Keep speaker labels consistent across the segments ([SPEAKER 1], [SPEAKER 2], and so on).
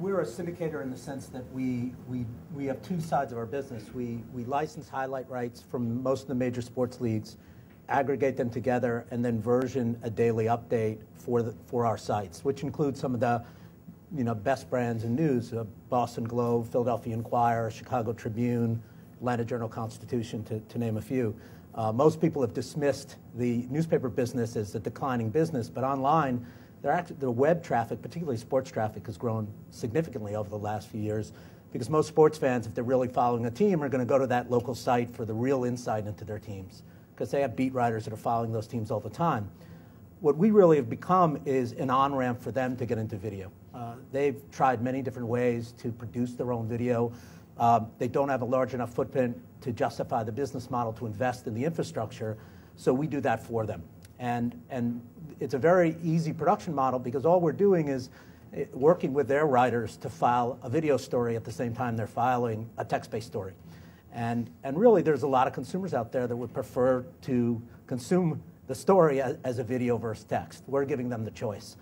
[SPEAKER 1] we're a syndicator in the sense that we have two sides of our business. We license highlight rights from most of the major sports leagues, aggregate them together, and then version a daily update for our sites, which includes some of the best brands in news: Boston Globe, Philadelphia Inquirer, Chicago Tribune, Atlanta Journal-Constitution, to name a few. Most people have dismissed the newspaper business as a declining business, but online, the web traffic, particularly sports traffic, has grown significantly over the last few years, because most sports fans, if they're really following a team, are going to go to that local site for the real insight into their teams, because they have beat writers that are following those teams all the time. What we really have become is an on-ramp for them to get into video. They've tried many different ways to produce their own video. They don't have a large enough footprint to justify the business model to invest in the infrastructure, so we do that for them. And it's a very easy production model, because all we're doing is working with their writers to file a video story at the same time they're filing a text-based story. And really, there's a lot of consumers out there that would prefer to consume the story as a video versus text. We're giving them the choice.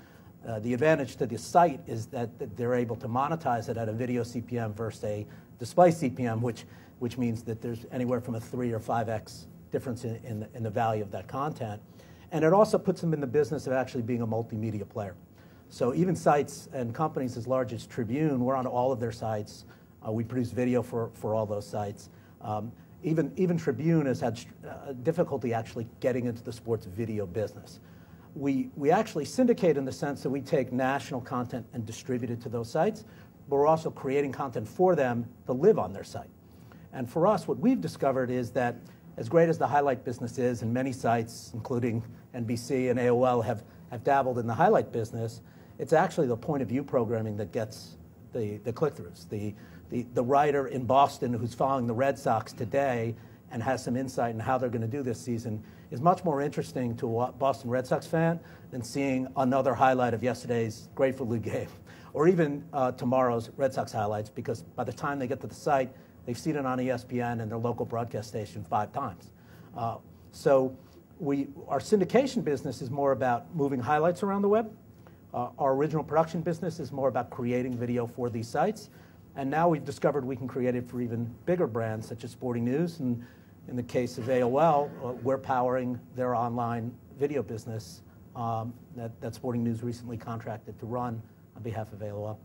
[SPEAKER 1] The advantage to the site is that they're able to monetize it at a video CPM versus a display CPM, which means that there's anywhere from a 3 or 5x difference in the value of that content. And it also puts them in the business of actually being a multimedia player. So even sites and companies as large as Tribune, we're on all of their sites. We produce video for all those sites. Even Tribune has had difficulty actually getting into the sports video business. We actually syndicate in the sense that we take national content and distribute it to those sites, but we're also creating content for them to live on their site. And for us, what we've discovered is that as great as the highlight business is, and many sites, including NBC and AOL, have dabbled in the highlight business, it's actually the point of view programming that gets the click-throughs. The writer in Boston who's following the Red Sox today and has some insight in how they're going to do this season is much more interesting to a Boston Red Sox fan than seeing another highlight of yesterday's Grateful Dead game, or even tomorrow's Red Sox highlights, because by the time they get to the site, they've seen it on ESPN and their local broadcast station 5 times. So our syndication business is more about moving highlights around the web. Our original production business is more about creating video for these sites. And now we've discovered we can create it for even bigger brands, such as Sporting News. And in the case of AOL, we're powering their online video business that Sporting News recently contracted to run on behalf of AOL.